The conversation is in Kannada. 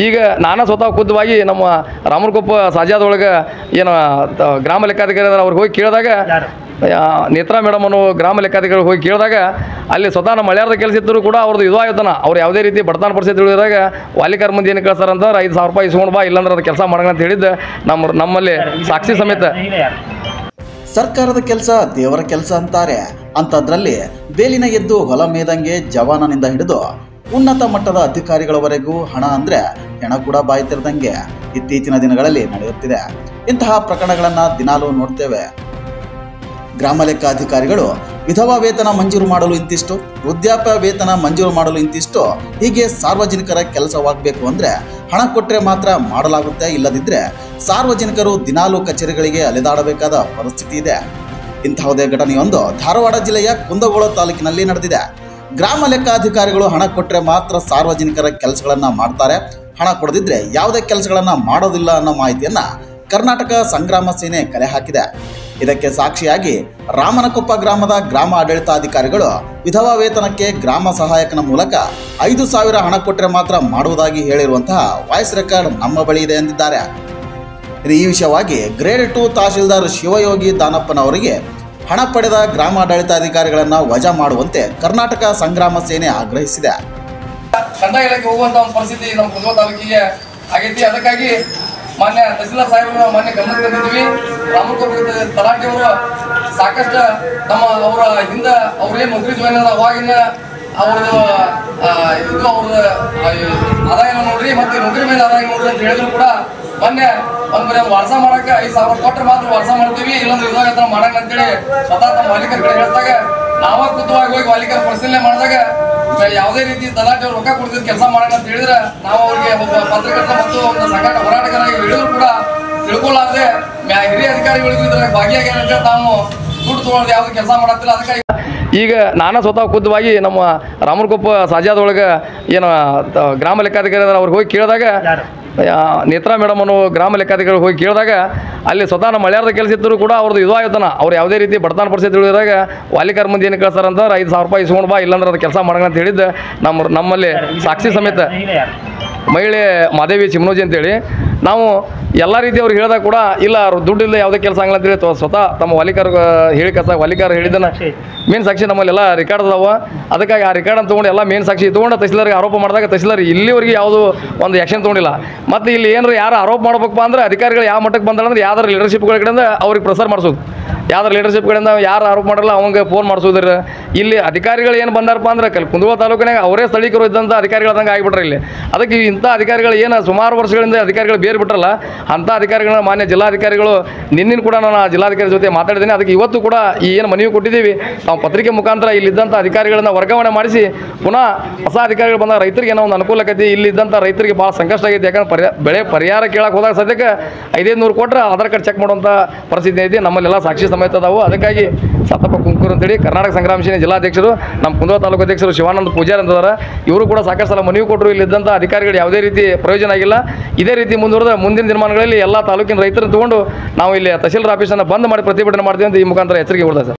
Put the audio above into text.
ಈಗ ನಾನು ಸ್ವತಃ ಖುದ್ದವಾಗಿ ನಮ್ಮ ರಾಮನಕೊಪ್ಪ ಸಾಜಾದೊಳಗೆ ಏನು ಗ್ರಾಮ ಲೆಕ್ಕಾಧಿಕಾರಿ ಅವ್ರಿಗೆ ಹೋಗಿ ಕೇಳಿದಾಗ ನೇತ್ರಾ ಮೇಡಮ್ ಅನ್ನೋ ಗ್ರಾಮ ಲೆಕ್ಕಾಧಿಕಾರಿ ಹೋಗಿ ಕೇಳಿದಾಗ ಅಲ್ಲಿ ಸ್ವತಃ ನಮ್ಮ ಮಳೆಯಾರದ ಕೆಲಸ ಇದ್ದರೂ ಕೂಡ ಅವ್ರದ್ದು ಇದು ಆಯ್ತಾನ ಅವ್ರು ಯಾವುದೇ ರೀತಿ ಬಡತನ ಪರಿಸ್ಥಿತಿ ಉಳಿದಾಗ ವಾಲಿಕಾರ ಮುಂದೆ ಏನು ಕಳ್ಸಾರಂದ್ರೆ 5,000 ರೂಪಾಯಿ ಇಸ್ಕೊಂಡು ಬಾ ಇಲ್ಲಾಂದ್ರೆ ಅದು ಕೆಲಸ ಮಾಡೋಣ ಅಂತ ಹೇಳಿದ್ದು ನಮ್ಮಲ್ಲಿ ಸಾಕ್ಷಿ ಸಮೇತ. ಸರ್ಕಾರದ ಕೆಲಸ ದೇವರ ಕೆಲಸ ಅಂತಾರೆ. ಅಂಥದ್ರಲ್ಲಿ ಬೇಲಿನ ಎದ್ದು ಹೊಲ ಮೇದಂಗೆ ಜವಾನನಿಂದ ಹಿಡಿದು ಉನ್ನತ ಮಟ್ಟದ ಅಧಿಕಾರಿಗಳವರೆಗೂ ಹಣ ಅಂದರೆ ಹೆಣ ಕೂಡ ಬಾಯಿ ತೆರೆದಂಗೆ ಇತ್ತೀಚಿನ ದಿನಗಳಲ್ಲಿ ನಡೆಯುತ್ತಿದೆ. ಇಂತಹ ಪ್ರಕರಣಗಳನ್ನು ದಿನಾಲೂ ನೋಡ್ತೇವೆ. ಗ್ರಾಮ ಲೆಕ್ಕಾಧಿಕಾರಿಗಳು ವಿಧವಾ ವೇತನ ಮಂಜೂರು ಮಾಡಲು ಇಂತಿಷ್ಟು, ವೃದ್ಧಾಪ್ಯ ವೇತನ ಮಂಜೂರು ಮಾಡಲು ಇಂತಿಷ್ಟು, ಹೀಗೆ ಸಾರ್ವಜನಿಕರ ಕೆಲಸವಾಗಬೇಕು ಅಂದರೆ ಹಣ ಕೊಟ್ಟರೆ ಮಾತ್ರ ಮಾಡಲಾಗುತ್ತೆ, ಇಲ್ಲದಿದ್ದರೆ ಸಾರ್ವಜನಿಕರು ದಿನಾಲೂ ಕಚೇರಿಗಳಿಗೆ ಅಲೆದಾಡಬೇಕಾದ ಪರಿಸ್ಥಿತಿ ಇದೆ. ಇಂತಹದೇ ಘಟನೆಯೊಂದು ಧಾರವಾಡ ಜಿಲ್ಲೆಯ ಕುಂದಗೋಳ ತಾಲೂಕಿನಲ್ಲಿ ನಡೆದಿದೆ. ಗ್ರಾಮ ಲೆಕ್ಕಾಧಿಕಾರಿಗಳು ಹಣ ಕೊಟ್ಟರೆ ಮಾತ್ರ ಸಾರ್ವಜನಿಕರ ಕೆಲಸಗಳನ್ನು ಮಾಡ್ತಾರೆ, ಹಣ ಕೊಡದಿದ್ದರೆ ಯಾವುದೇ ಕೆಲಸಗಳನ್ನು ಮಾಡೋದಿಲ್ಲ ಅನ್ನೋ ಮಾಹಿತಿಯನ್ನು ಕರ್ನಾಟಕ ಸಂಗ್ರಾಮ ಸೇನೆ ಕಲೆ ಹಾಕಿದೆ. ಇದಕ್ಕೆ ಸಾಕ್ಷಿಯಾಗಿ ರಾಮನಕೊಪ್ಪ ಗ್ರಾಮದ ಗ್ರಾಮ ಆಡಳಿತಾಧಿಕಾರಿಗಳು ವಿಧವಾ ವೇತನಕ್ಕೆ ಗ್ರಾಮ ಸಹಾಯಕನ ಮೂಲಕ 5,000 ಹಣ ಕೊಟ್ಟರೆ ಮಾತ್ರ ಮಾಡುವುದಾಗಿ ಹೇಳಿರುವಂತಹ ವಾಯ್ಸ್ ರೆಕಾರ್ಡ್ ನಮ್ಮ ಬಳಿ ಇದೆ ಎಂದಿದ್ದಾರೆ. ಈ ವಿಷಯವಾಗಿ ಗ್ರೇಡ್ 2 ತಹಶೀಲ್ದಾರ್ ಶಿವಯೋಗಿ ದಾನಪ್ಪನವರಿಗೆ ಹಣ ಪಡೆದ ಗ್ರಾಮ ಆಡಳಿತಾಧಿಕಾರಿಗಳನ್ನು ವಜಾ ಮಾಡುವಂತೆ ಕರ್ನಾಟಕ ಸಂಗ್ರಾಮ ಸೇನೆ ಆಗ್ರಹಿಸಿದೆ. ಕಂದಾಯ ಇಲಾಖೆ ಹೋಗುವಂತ ಒಂದು ಪರಿಸ್ಥಿತಿ ನಮ್ಮ ಕುಂದಗೋಳ ತಾಲೂಕಿಗೆ ಆಗೈತಿ. ಅದಕ್ಕಾಗಿ ಮಾನ್ಯ ತಹಸೀಲ್ದಾರ್ ಸಾಹೇಬರು ಮಾನ್ಯ ಗಮನಕ್ಕೆ ತಂದಿದ್ವಿ. ರಾಮನಕೊಪ್ಪ ತಲಾಟಿಯವರು ಸಾಕಷ್ಟು ಅವರ ಹಿಂದೆ ಅವ್ರೇನು ನೌಕರಿ ಜಾಯಿನ್ ಅದ ಅವಾಗಿನ ಅವ್ರದ್ದು ಇದು ಅವ್ರದ್ದು ಆದಾಯ ನೋಡ್ರಿ ಮತ್ತು ನೌಕರಿ ಮೇಲೆ ಆದಾಯ ನೋಡ್ರಿ ಅಂತ ಹೇಳಿದ್ರು ಕೂಡ ಮೊನ್ನೆ ಬರೀ ವಾರಸ ಮಾಡಕ್ಕೆ 5,000 ಕೊಟ್ಟರೆ ಮಾತ್ರ ವಾರಸ ಮಾಡ್ತೀವಿ, ಇಲ್ಲೊಂದು ವಿಧವಾ ಮಾಡೋಣ ಅಂತೇಳಿ ಸ್ವತಃ ತಮ್ಮ ವಾಲಿಕರ ಕಡೆ ಹೇಳಿದಾಗ ನಾವ ಖುದ್ದವಾಗಿ ಹೋಗಿ ವಾಲಿಕರ ಪರಿಶೀಲನೆ ಮಾಡಿದಾಗ ಯಾವುದೇ ರೀತಿ ತಲಾಟಿ ಅವ್ರು ರೊಕ್ಕ ಕೊಡ್ತಿದ್ದು ಕೆಲಸ ಮಾಡೋಣ ಅಂತ ಹೇಳಿದ್ರೆ ನಾವು ಅವ್ರಿಗೆ ಒಬ್ಬ ಪತ್ರಕರ್ತ ಮತ್ತು ಒಂದು ಸಂಘಟ ಹೋರಾಟಗಾರರಾಗಿ ಹೇಳಿದ್ರು ಕೂಡ ತಿಳ್ಕೊಳ್ಳಾರ್ದೆ ಹಿರಿಯ ಅಧಿಕಾರಿಗಳಿಗೂ ಇದ್ರಾಗ ಭಾಗಿಯಾಗಿ ತಾವು ದುಡ್ಡು ತೊಗೊಳ್ಳೋದು ಯಾವ್ದು ಕೆಲಸ ಮಾಡತ್ತಿಲ್ಲ. ಅದಕ್ಕಾಗಿ ಈಗ ನಾನು ಸ್ವತಃ ಖುದ್ದವಾಗಿ ನಮ್ಮ ರಾಮನಕೊಪ್ಪ ಸಾಜಾದೊಳಗೆ ಏನು ಗ್ರಾಮ ಲೆಕ್ಕಾಧಿಕಾರಿ ಅವ್ರಿಗೆ ಹೋಗಿ ಕೇಳಿದಾಗ ನೇತ್ರಾ ಮೇಡಮ್ ಅನ್ನೋ ಗ್ರಾಮ ಲೆಕ್ಕಾಧಿಕಾರಿ ಹೋಗಿ ಕೇಳಿದಾಗ ಅಲ್ಲಿ ಸ್ವತಃ ನಮ್ಮ ಮಳೆಯಾರದ ಕೆಲಸ ಇದ್ದರೂ ಕೂಡ ಅವ್ರದ್ದು ಇದು ಆಯ್ತಾನ ಅವ್ರು ಯಾವುದೇ ರೀತಿ ಬಡತನ ಪರಿಸ್ಥಿತಿ ಉಳಿದಾಗ ವಾಲಿಕಾರ ಮುಂದೆ ಏನು ಕಳ್ಸಾರಂದ್ರೆ 5,000 ರೂಪಾಯಿ ಇಸ್ಕೊಂಡು ಬಾ ಇಲ್ಲಾಂದ್ರೆ ಅದು ಕೆಲಸ ಮಾಡೋಣ ಅಂತ ಹೇಳಿದ್ದು ನಮ್ಮಲ್ಲಿ ಸಾಕ್ಷಿ ಸಮೇತ ಮಹಿಳೆ ಮಾದೇವಿ ಚಿಮ್ನೋಜಿ ಅಂತೇಳಿ ನಾವು ಎಲ್ಲ ರೀತಿ ಅವ್ರು ಹೇಳಿದಾಗ ಕೂಡ ಇಲ್ಲ ಅವ್ರು ದುಡ್ಡಿಲ್ಲ ಯಾವುದೇ ಕೆಲಸ ಆಗಲ್ಲ ಅಂತೇಳಿ ಸ್ವತಃ ತಮ್ಮ ವಾಲಿಕಾರ ವಾಲಿಕಾರ ಹೇಳಿದ್ದನ್ನು ಮೇನ್ ಸಾಕ್ಷಿ ನಮ್ಮಲ್ಲೆಲ್ಲ ರೆಕಾರ್ಡ್ ಅದಾವ. ಅದಕ್ಕಾಗಿ ಆ ರೆಕಾರ್ಡನ್ನು ತೊಗೊಂಡು ಎಲ್ಲ ಮೇನ್ ಸಾಕ್ಷಿ ತೊಗೊಂಡು ತಹಸೀಲ್ದಾರ್ಗೆ ಆರೋಪ ಮಾಡಿದಾಗ ತಹಸೀಲ್ದಾರ್ ಇಲ್ಲಿವರೆಗೆ ಯಾವುದು ಒಂದು ಆ್ಯಕ್ಷನ್ ತೊಗೊಂಡಿಲ್ಲ. ಮತ್ತು ಇಲ್ಲಿ ಏನಾರು ಯಾರು ಆರೋಪ ಮಾಡ್ಬೇಕಪ್ಪ ಅಂದ್ರೆ ಅಧಿಕಾರಿಗಳು ಯಾವ ಮಟ್ಟಕ್ಕೆ ಬಂದ್ರೆ ಯಾವ್ದಾರು ಲೀಡರ್ಶಿಪ್ಗಳ ಕಡೆಯಿಂದ ಅವ್ರಿಗೆ ಪ್ರೆಸರ್ ಮಾಡಿಸೋದು, ಯಾವ್ದಾರು ಲೀಡರ್ಶಿಪ್ ಕಡೆಯಿಂದ ಯಾರು ಆರೋಪ ಮಾಡಲ್ಲ ಅವಂಗೆ ಫೋನ್ ಮಾಡಿಸೋದ್ರ. ಇಲ್ಲಿ ಅಧಿಕಾರಿಗಳು ಏನು ಬಂದಾರಪ್ಪ ಅಂದ್ರೆ ಕುಂದಗೋಳ ತಾಲೂಕಿನಾಗ ಅವರೇ ಸ್ಥಳೀಕರು ಇದ್ದಂಥ ಅಧಿಕಾರಿಗಳಂಗೆ ಆಗಿಬಿಟ್ರೆ ಇಲ್ಲಿ. ಅದಕ್ಕೆ ಇಂಥ ಅಧಿಕಾರಿಗಳು ಏನು ಸುಮಾರು ವರ್ಷಗಳಿಂದ ಅಧಿಕಾರಿಗಳು ಬೇರೆ ಬಿಟ್ರಲ್ಲ ಅಂಥ ಅಧಿಕಾರಿಗಳನ್ನ ಮಾನ್ಯ ಜಿಲ್ಲಾಧಿಕಾರಿಗಳು ನಿನ್ನಿನ ಕೂಡ ನಾನು ಜಿಲ್ಲಾಧಿಕಾರಿ ಜೊತೆ ಮಾತಾಡಿದ್ದೀನಿ. ಅದಕ್ಕೆ ಇವತ್ತು ಕೂಡ ಈ ಏನು ಮನವಿ ಕೊಟ್ಟಿದ್ದೀವಿ ನಾವು ಪತ್ರಿಕೆ ಮುಖಾಂತರ ಇಲ್ಲಿದ್ದಂಥ ಅಧಿಕಾರಿಗಳನ್ನ ವರ್ಗಾವಣೆ ಮಾಡಿಸಿ ಪುನಃ ಹೊಸ ಅಧಿಕಾರಿಗಳು ಬಂದಾಗ ರೈತರಿಗೆ ಏನೋ ಒಂದು ಅನುಕೂಲ ಆಕೈತಿ. ಇಲ್ಲಿದ್ದಂಥ ರೈತರಿಗೆ ಭಾಳ ಸಂಕಷ್ಟ ಆಗೈತಿ. ಯಾಕಂದ್ರೆ ಬೆಳೆ ಪರಿಹಾರ ಕೇಳಕ್ಕೆ ಹೋದಾಗ ಸದ್ಯಕ್ಕೆ 500 ಕೊಟ್ಟರೆ ಆಧಾರ್ ಕಾರ್ಡ್ ಚೆಕ್ ಮಾಡುವಂಥ ಪರಿಸ್ಥಿತಿ ಐತಿ. ನಮ್ಮಲ್ಲೆಲ್ಲ ಸಾಕ್ಷಿ ಸಮೇತ ಅದಾವು. ಅದಕ್ಕಾಗಿ ಸತ್ತಪ್ಪ ಕುಂಕೂರು ಅಂತೇಳಿ ಕರ್ನಾಟಕ ಸಂಗ್ರಾಮ ಸೇನೆ ಜಿಲ್ಲಾಧ್ಯಕ್ಷರು ನಮ್ಮ ಕುಂದಗೋಳ ತಾಲೂಕು ಅಧ್ಯಕ್ಷರು ಶಿವಾನಂದ ಪೂಜಾರಿ ಅಂತದಾರ. ಇವರು ಕೂಡ ಸಾಕಷ್ಟು ಸಲ ಮನವಿ ಕೊಟ್ಟರು. ಇಲ್ಲಿದ್ದಂಥ ಅಧಿಕಾರಿಗಳು ಯಾವುದೇ ರೀತಿ ಪ್ರಯೋಜನ ಆಗಿಲ್ಲ. ಇದೇ ರೀತಿ ಮುಂದುವರೆದ ಮುಂದಿನ ದಿನಮಾನಗಳಲ್ಲಿ ಎಲ್ಲ ತಾಲೂಕಿನ ರೈತರನ್ನು ತಗೊಂಡು ನಾವು ಇಲ್ಲಿ ತಹಸೀಲ್ದಾರ್ ಆಫೀಸನ್ನು ಬಂದ್ ಮಾಡಿ ಪ್ರತಿಭಟನೆ ಮಾಡ್ತೀವಿ ಅಂತ ಈ ಮುಖಾಂತರ ಎಚ್ಚರಿಕೆ ಕೊಡ್ತಾರೆ ಸರ್.